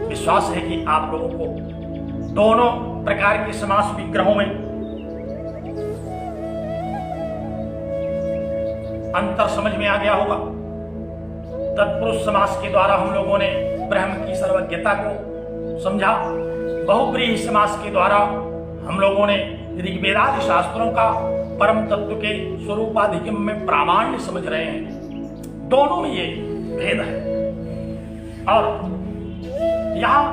विश्वास है कि आप लोगों को दोनों प्रकार के समास विग्रहों में अंतर समझ में आ गया होगा। तत्पुरुष समास के द्वारा हम लोगों ने ब्रह्म की सर्वज्ञता को समझा, बहुब्रीहि समास के द्वारा हम लोगों ने ऋग्वेदादि शास्त्रों का परम तत्व के स्वरूपाधिगम में प्रामाण्य समझ रहे हैं। दोनों में ये भेद है। और यहां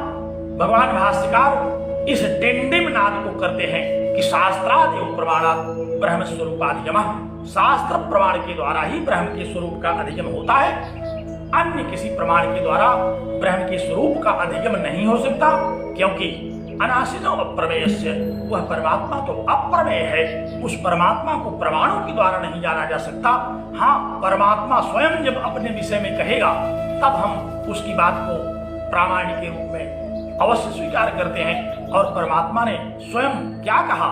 भगवान भाष्यकार इस डिंडिम नाद को करते हैं कि शास्त्रादेव प्रमाणात् ब्रह्म स्वरूपाधिगमः, शास्त्र प्रमाण के द्वारा ही ब्रह्म के स्वरूप का अधिगम होता है। अन्य किसी प्रमाण के द्वारा ब्रह्म के स्वरूप का अधिगम नहीं हो सकता, क्योंकि अनासिनो अप्रमेयस्य, वह परमात्मा तो अप्रमेय है। उस परमात्मा को प्रमाणों के द्वारा नहीं जाना जा सकता। हाँ, परमात्मा स्वयं जब अपने विषय में कहेगा तब हम उसकी बात को प्रामाण्य के रूप में अवश्य स्वीकार करते हैं। और परमात्मा ने स्वयं क्या कहा,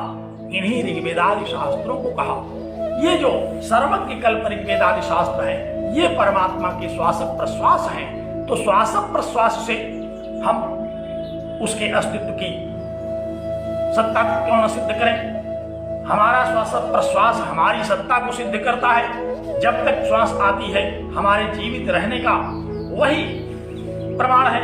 इन्हीं ऋग्वेदादि शास्त्रों को कहा। ये जो सर्वज्ञ कल्प ऋग्वेदादि शास्त्र है ये परमात्मा के श्वास प्रश्वास हैं। तो श्वास प्रश्वास से हम उसके अस्तित्व की सत्ता को क्यों न सिद्ध करें। हमारा श्वास प्रश्वास हमारी सत्ता को सिद्ध करता है। जब तक श्वास आती है हमारे जीवित रहने का वही प्रमाण है।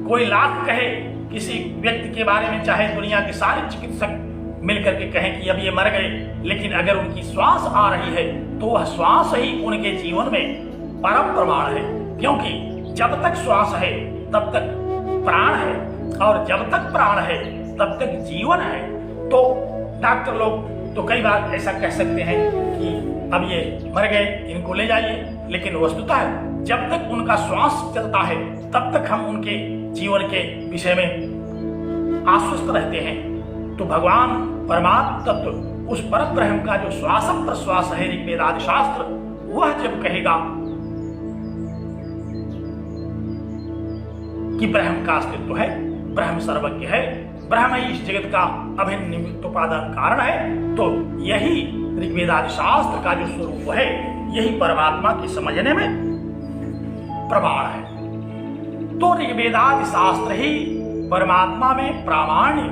कोई लाख कहे किसी व्यक्ति के बारे में, चाहे दुनिया के सारे चिकित्सक मिलकर के कहें कि अब ये मर गए, लेकिन अगर उनकी श्वास आ रही है तो वह श्वास ही उनके जीवन में परम प्रमाण है। क्योंकि जब तक श्वास है तब तक प्राण है, और जब तक प्राण है तब तक जीवन है। तो डॉक्टर लोग तो कई बार ऐसा कह सकते हैं कि अब ये मर गए, इनको ले जाइए, लेकिन वस्तुतः जब तक उनका श्वास चलता है तब तक हम उनके जीवन के विषय में आश्वस्त रहते हैं। तो भगवान परमात्म तत्व उस परम ब्रह्म का जो श्वास प्रश्वास है ऋग्वेद आदि शास्त्र, वह जब कहेगा कि ब्रह्म का अस्तित्व है, ब्रह्म सर्वज्ञ है, ब्रह्म ही इस जगत का अभिन्न निमित्त उपादान कारण है, तो यही ऋग्वेद आदि शास्त्र का जो स्वरूप है, यही परमात्मा की समझने में प्रमाण है। तो ऋग्वेद आदि शास्त्र ही परमात्मा में प्रामाण्य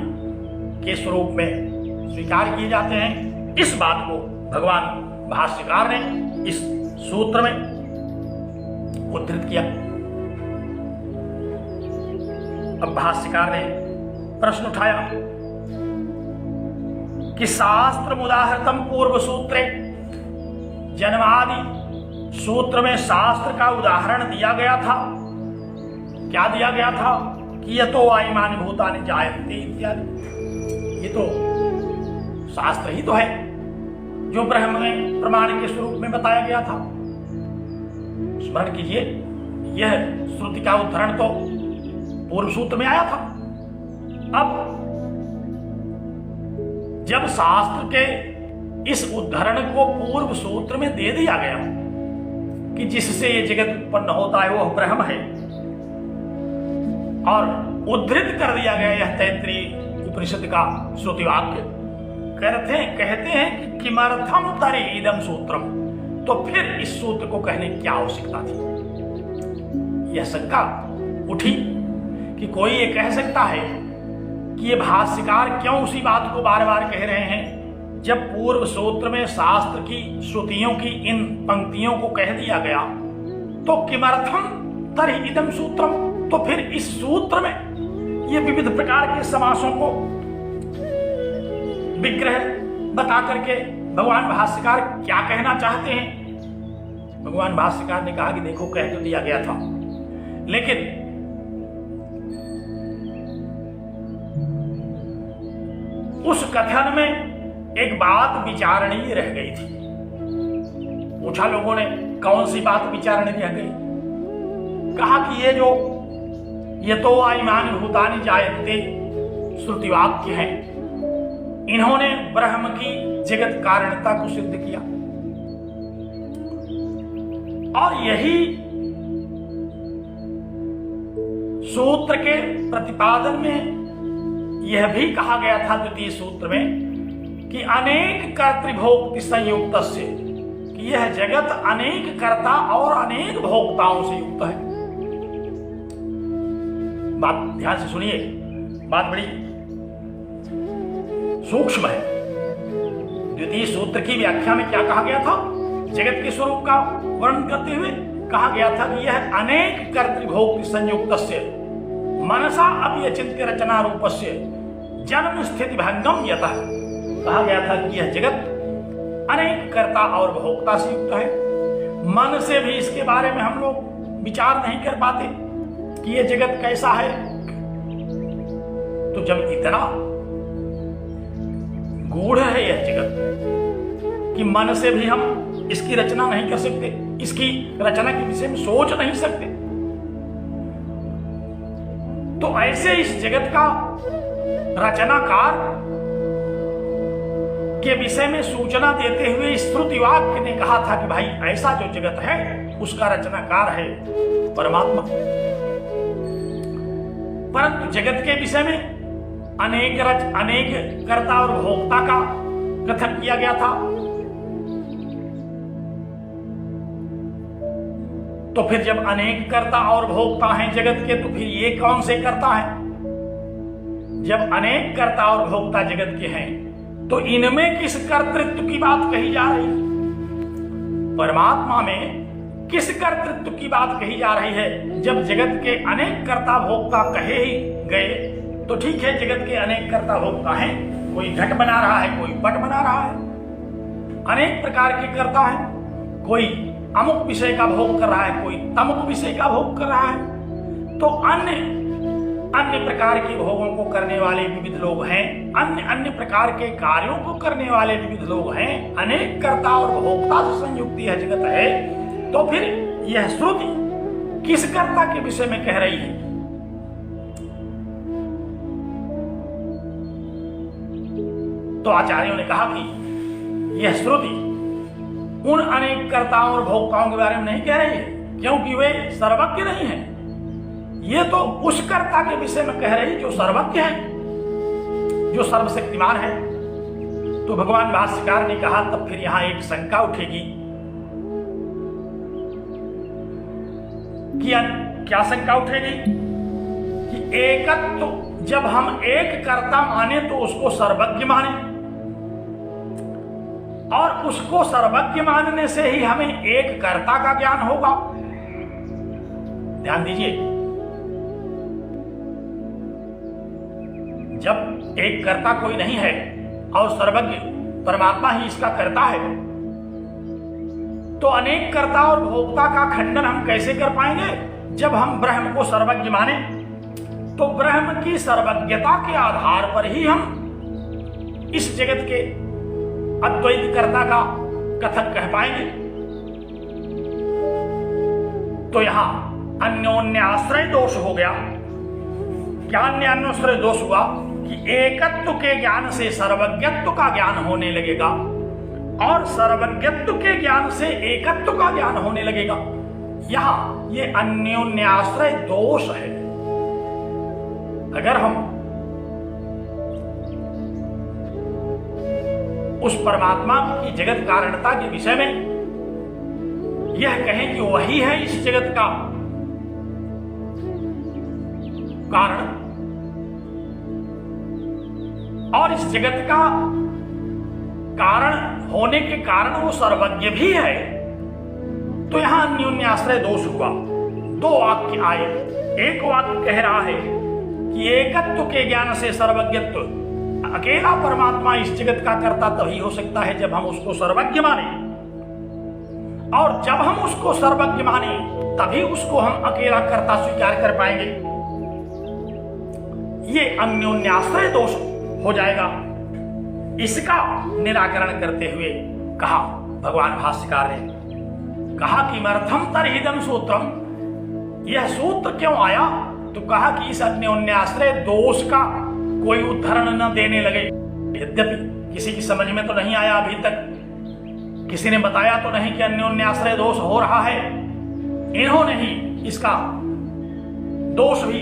के स्वरूप में स्वीकार किए जाते हैं। इस बात को भगवान भाष्यकार ने इस सूत्र में उद्धृत किया। अब भाष्यकार ने प्रश्न उठाया कि शास्त्र उदाहृतम पूर्व सूत्रे, जन्मादि सूत्र में शास्त्र का उदाहरण दिया गया था। क्या दिया गया था? कि यतो आयमानि भूतानि जायन्ते इत्यादि। ये तो शास्त्र ही तो है जो ब्रह्म में प्रमाण के स्वरूप में बताया गया था। स्मरण कीजिए, यह श्रुति का उद्धरण तो पूर्व सूत्र में आया था। अब जब शास्त्र के इस उद्धरण को पूर्व सूत्र में दे दिया गया कि जिससे ये जगत उत्पन्न होता है वह ब्रह्म है, और उद्धृत कर दिया गया यह तैत्रीय उपनिषद का श्रुति वाक्य, कहते हैं कि किमर्थम तरे इदम सूत्रम, तो फिर इस सूत्र को कहने की क्या आवश्यकता थी। यह शंका उठी कि कोई ये कह सकता है कि ये भाष्यकार क्यों उसी बात को बार बार कह रहे हैं, जब पूर्व सूत्र में शास्त्र की श्रुतियों की इन पंक्तियों को कह दिया गया, तो किमर्थम तर्हि इदं सूत्रम, तो फिर इस सूत्र में ये विविध प्रकार के समासों को विग्रह बता करके भगवान भाष्यकार क्या कहना चाहते हैं। भगवान भाष्यकार ने कहा कि देखो, कह तो दिया गया था, लेकिन उस कथन में एक बात विचारणीय रह गई थी। पूछा लोगों ने, कौन सी बात विचारणीय रह गई? कहा कि ये तो आयमानि भूतानि जायन्ते श्रुति वाक्य है, इन्होंने ब्रह्म की जगत कारणता को सिद्ध किया, और यही सूत्र के प्रतिपादन में यह भी कहा गया था द्वितीय सूत्र में कि अनेक कर्तृभोक्ति संयुक्त से, कि यह जगत अनेक कर्ता और अनेक भोक्ताओं से युक्त है। बात ध्यान से सुनिए, बात बड़ी सूक्ष्म है। द्वितीय सूत्र की व्याख्या में क्या कहा गया था? जगत के स्वरूप का वर्णन करते हुए कहा गया था कि यह अनेक कर्तृभोक्ति संयुक्त से मनसा अभिचिंत्य रचना रूपस्य जन्म स्थिति भंगम यतः, कहा गया था कि यह जगत अनेक कर्ता और भोक्ता से युक्त है। मन से भी इसके बारे में हम लोग विचार नहीं कर पाते कि यह जगत कैसा है। तो जब इतना गूढ़ है यह जगत कि मन से भी हम इसकी रचना नहीं कर सकते, इसकी रचना के विषय में सोच नहीं सकते, तो ऐसे इस जगत का रचनाकार के विषय में सूचना देते हुए श्रुति वाक्य ने कहा था कि भाई ऐसा जो जगत है उसका रचनाकार है परमात्मा। परंतु जगत के विषय में अनेक कर्ता और भोक्ता का कथन किया गया था। तो फिर जब अनेक कर्ता और भोक्ता हैं जगत के, तो फिर ये कौन से कर्ता हैं? जब अनेक कर्ता और भोक्ता जगत के हैं, तो इनमें किस कर्तृत्व की बात कही जा रही है? परमात्मा में किस कर्तृत्व की बात कही जा रही है? जब जगत के अनेक कर्ता भोक्ता कहे ही गए, तो ठीक है, जगत के अनेक कर्ता भोक्ता हैं, कोई घट बना रहा है, कोई पट बना रहा है, अनेक प्रकार के कर्ता हैं, कोई अमुक विषय का भोग कर रहा है, कोई तमुक विषय का भोग कर रहा है। तो अन्य प्रकार के भोगों को करने वाले विविध लोग हैं, अन्य प्रकार के कार्यों को करने वाले विविध लोग हैं, अनेक कर्ता और भोक्ता से संयुक्त यह जगत है। तो फिर यह श्रुति किस कर्ता के विषय में कह रही है? तो आचार्यों ने कहा कि यह श्रुति उन अनेक कर्ताओं और भोक्ताओं के बारे में नहीं कह रही है, क्योंकि वे सर्वज्ञ नहीं है। ये तो उस कर्ता के विषय में कह रही जो सर्वज्ञ है, जो सर्वशक्तिमान है। तो भगवान भाष्यकार ने कहा, तब फिर यहां एक शंका उठेगी कि क्या शंका उठेगी कि एकत्व जब हम एक कर्ता माने तो उसको सर्वज्ञ माने, और उसको सर्वज्ञ मानने से ही हमें एक कर्ता का ज्ञान होगा। ध्यान दीजिए, जब एक कर्ता कोई नहीं है और सर्वज्ञ परमात्मा ही इसका कर्ता है, तो अनेक कर्ता और भोक्ता का खंडन हम कैसे कर पाएंगे? जब हम ब्रह्म को सर्वज्ञ माने तो ब्रह्म की सर्वज्ञता के आधार पर ही हम इस जगत के अद्वैत कर्ता का कथन कह पाएंगे। तो यहां अन्योन्य आश्रय दोष हो गया। क्या अन्योन्याश्रय दोष हुआ कि एकत्व के ज्ञान से सर्वज्ञत्व का ज्ञान होने लगेगा और सर्वज्ञत्व के ज्ञान से एकत्व का ज्ञान होने लगेगा। यहां ये अन्योन्याश्रय दोष है। अगर हम उस परमात्मा की जगत कारणता के विषय में यह कहें कि वही है इस जगत का कारण और इस जगत का कारण होने के कारण वो सर्वज्ञ भी है, तो यहां अन्योन्याश्रय दोष हुआ। दो वाक्य आए। एक वाक्य कह रहा है कि एकत्व के ज्ञान से सर्वज्ञत्व, अकेला परमात्मा इस जगत का कर्ता तभी हो सकता है जब हम उसको सर्वज्ञ माने, और जब हम उसको सर्वज्ञ माने तभी उसको हम अकेला कर्ता स्वीकार कर पाएंगे। ये अन्योन्याश्रय दोष हो जाएगा। इसका निराकरण करते हुए कहा भगवान भाष्यकार ने, कहा कि मर्थम तर्हिदं सूत्रम, यह सूत्र क्यों आया? तो कहा कि इस अन्योन्याश्रय दोष का कोई उदाहरण न देने लगे। यद्यपि किसी की समझ में तो नहीं आया अभी तक, किसी ने बताया तो नहीं कि अन्योन्याश्रय दोष हो रहा है। इन्होंने ही इसका दोष भी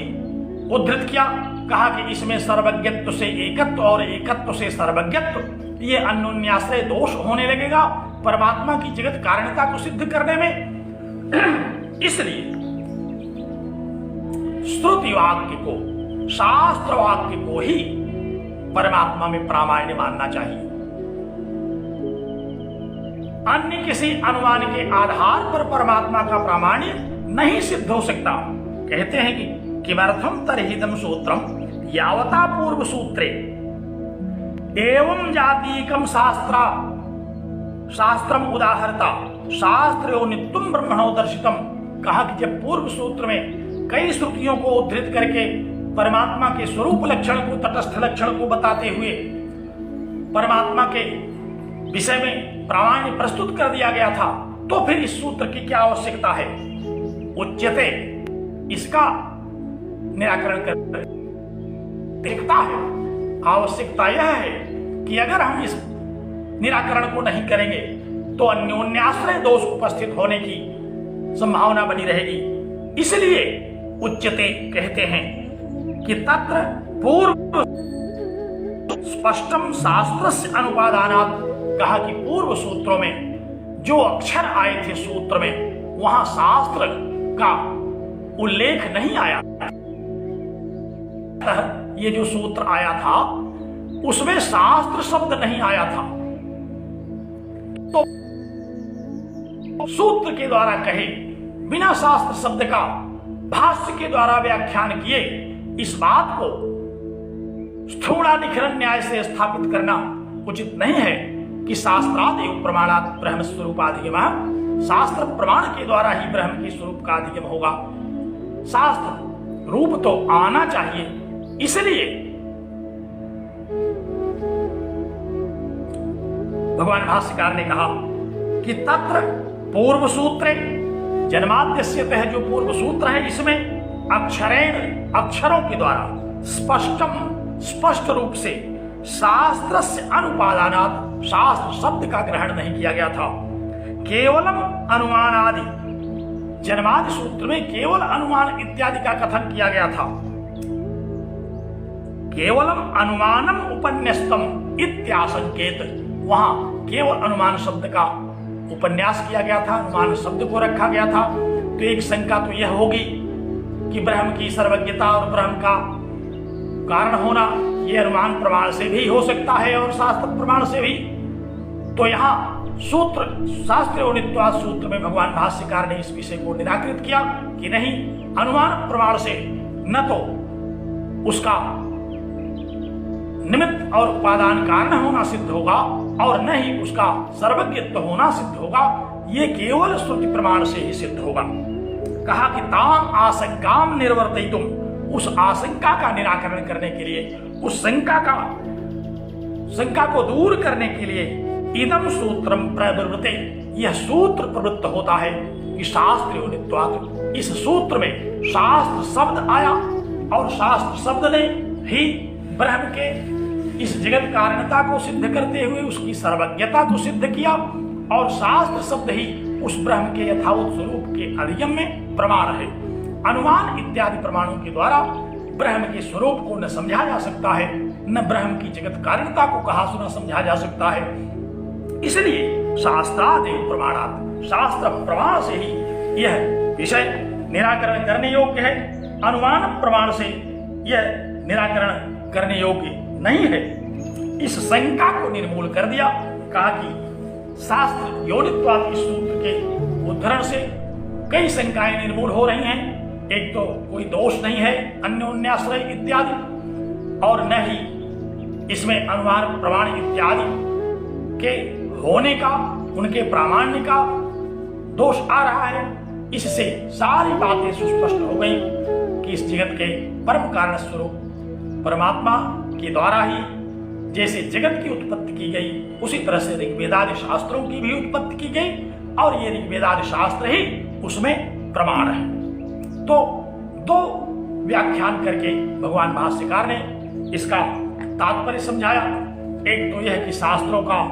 उद्धृत किया। कहा कि इसमें सर्वज्ञत्व से एकत्व और एकत्व से सर्वज्ञत्व, ये अन्योन्याश्रय दोष होने लगेगा परमात्मा की जगत कारणता को सिद्ध करने में। इसलिए श्रुति वाक्य को, शास्त्र वाक्य को ही परमात्मा में प्रामाण्य मानना चाहिए। अन्य किसी अनुमान के आधार पर परमात्मा का प्रामाण्य नहीं सिद्ध हो सकता। कहते हैं कि किमर्थम तर्हिदं सूत्रम यावता पूर्व सूत्रे एवं जातीकम शास्त्रम उदाहरता शास्त्रो नित्यम ब्रह्मणो दर्शितम। कहा कि जब पूर्व सूत्र में कई श्रुतियों को उद्धृत करके परमात्मा के स्वरूप लक्षण को, तटस्थ लक्षण को बताते हुए परमात्मा के विषय में प्रामाण्य प्रस्तुत कर दिया गया था, तो फिर इस सूत्र की क्या आवश्यकता है? उच्यते, इसका निराकरण कर देखता है। आवश्यकता यह है कि अगर हम इस निराकरण को नहीं करेंगे तो अन्योन्याश्रय दोष उपस्थित होने की संभावना बनी रहेगी। इसलिए उच्यते कहते हैं कि तत्र पूर्व स्पष्टम शास्त्रस्य अनुपादानात्। कहा कि पूर्व सूत्रों में जो अक्षर आए थे सूत्र में, वहां शास्त्र का उल्लेख नहीं आया। ये जो सूत्र आया था उसमें शास्त्र शब्द नहीं आया था, तो सूत्र के द्वारा कहे बिना शास्त्र शब्द का भाष्य के द्वारा व्याख्यान किए इस बात को स्थूलाधिकरण न्याय से स्थापित करना उचित नहीं है कि शास्त्रादि प्रमाणात् ब्रह्म स्वरूपाधिगमः, शास्त्र प्रमाण के द्वारा ही ब्रह्म के स्वरूप का अधिगम होगा। शास्त्र रूप तो आना चाहिए। इसलिए भगवान भाष्यकार ने कहा कि तत्र पूर्व सूत्रे जन्माद्यस्यतः, जो पूर्व सूत्र है इसमें अक्षरेण, अक्षरों के द्वारा स्पष्ट रूप से शास्त्र से अनुपादानात् शास्त्र शब्द का ग्रहण नहीं किया गया था। केवलम अनुमान आदि, जन्मादि सूत्र में केवल अनुमान इत्यादि का कथन किया गया था। केवलम अनुमानम उपन्यास्तम इत्यासंकेत, वहां केवल अनुमान शब्द का उपन्यास किया गया था, अनुमान शब्द को रखा गया था। तो एक शंका तो यह होगी कि ब्रह्म की सर्वज्ञता और ब्रह्म का कारण होना यह अनुमान प्रमाण से भी हो सकता है और शास्त्र प्रमाण से भी। तो यहाँ सूत्र शास्त्रोनित्वाद सूत्र में भगवान भाष्यकार ने इस विषय को निराकृत किया कि नहीं, अनुमान प्रमाण से न तो उसका निमित्त और उपादान कारण होना सिद्ध होगा और न ही उसका सर्वज्ञत्व होना सिद्ध होगा, ये केवल श्रुति प्रमाण से ही सिद्ध होगा। कहा कि ताम आशंकाम निर्वर्तितुम, उस आशंका का निराकरण करने के लिए, उस शंका को दूर करने के लिए इदम सूत्रम प्रवृत्ते, यह सूत्र प्रवृत्त होता है कि शास्त्रोनित्वात्, इस सूत्र में शास्त्र शब्द आया और शास्त्र शब्द ने ही ब्रह्म के इस जगत कारणता को सिद्ध करते हुए उसकी सर्वज्ञता को सिद्ध किया और शास्त्र शब्द ही उस ब्रह्म के यथावत स्वरूप के अधिगम में प्रमाण है। अनुमान इत्यादि प्रमाणों के द्वारा ब्रह्म के स्वरूप को न समझा जा सकता है, न ब्रह्म की जगत कारणता को कहा सुना समझा जा सकता है। इसलिए शास्त्रादेव प्रमाणात्, शास्त्र प्रमाण से ही यह विषय निराकरण करने योग्य है। अनुमान प्रमाण से यह निराकरण करने योग्य नहीं है। इस शंका को निर्मूल कर दिया। कहा कि शास्त्र योनित्वाद इस सूत्र के उद्धरण से कई शंकाएं निर्मूल हो रही हैं। एक तो कोई दोष नहीं है अन्योन्याश्रय इत्यादि, और न ही इसमें अनुमान प्रमाण इत्यादि के होने का, उनके प्रामाण्य का दोष आ रहा है। इससे सारी बातें सुस्पष्ट हो गई कि इस जगत के परम कारण स्वरूप परमात्मा के द्वारा ही जैसे जगत की उत्पत्ति की गई, उसी तरह से ऋग्वेदादि शास्त्रों की भी उत्पत्ति की गई और ये ऋग्वेदादि शास्त्र ही उसमें प्रमाण है। तो दो व्याख्यान करके भगवान भाष्यकार ने इसका तात्पर्य समझाया। एक तो यह कि शास्त्रों का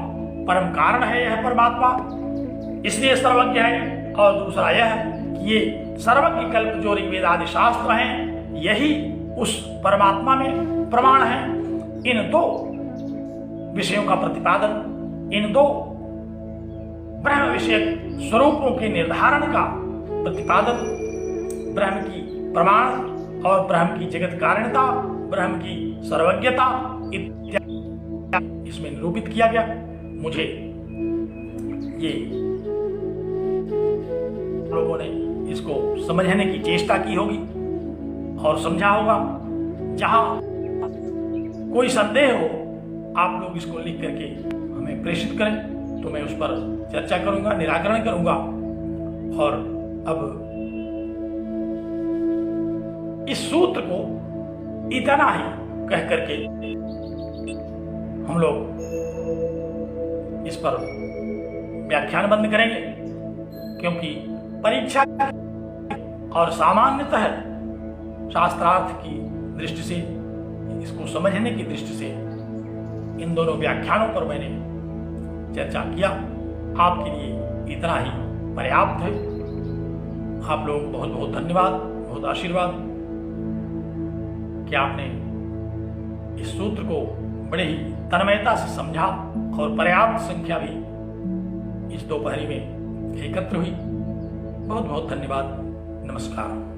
परम कारण है यह परमात्मा, इसलिए सर्वज्ञ है, और दूसरा यह कि ये सर्वज्ञ कल्प जो ऋग्वेदादि शास्त्र हैं यही उस परमात्मा में प्रमाण है। इन दो विषयों का प्रतिपादन, इन दो ब्रह्म विषयक स्वरूपों के निर्धारण का प्रतिपादन, ब्रह्म की प्रमाण और ब्रह्म की जगत कारणता, ब्रह्म की सर्वज्ञता इत्यादि इसमें निरूपित किया गया। मुझे ये लोगों ने इसको समझने की चेष्टा की होगी और समझा होगा। जहां कोई संदेह हो आप लोग इसको लिख करके हमें प्रेषित करें, तो मैं उस पर चर्चा करूंगा, निराकरण करूंगा। और अब इस सूत्र को इतना ही कह करके हम लोग इस पर व्याख्यान बंद करेंगे, क्योंकि परीक्षा और सामान्यतः शास्त्रार्थ की दृष्टि से, इसको समझने की दृष्टि से इन दोनों व्याख्यानों पर मैंने चर्चा किया। आपके लिए इतना ही पर्याप्त है। आप लोगों को बहुत बहुत धन्यवाद, बहुत आशीर्वाद कि आपने इस सूत्र को बड़े ही तन्मयता से समझा और पर्याप्त संख्या भी इस दोपहरी में एकत्र हुई। बहुत बहुत धन्यवाद। नमस्कार।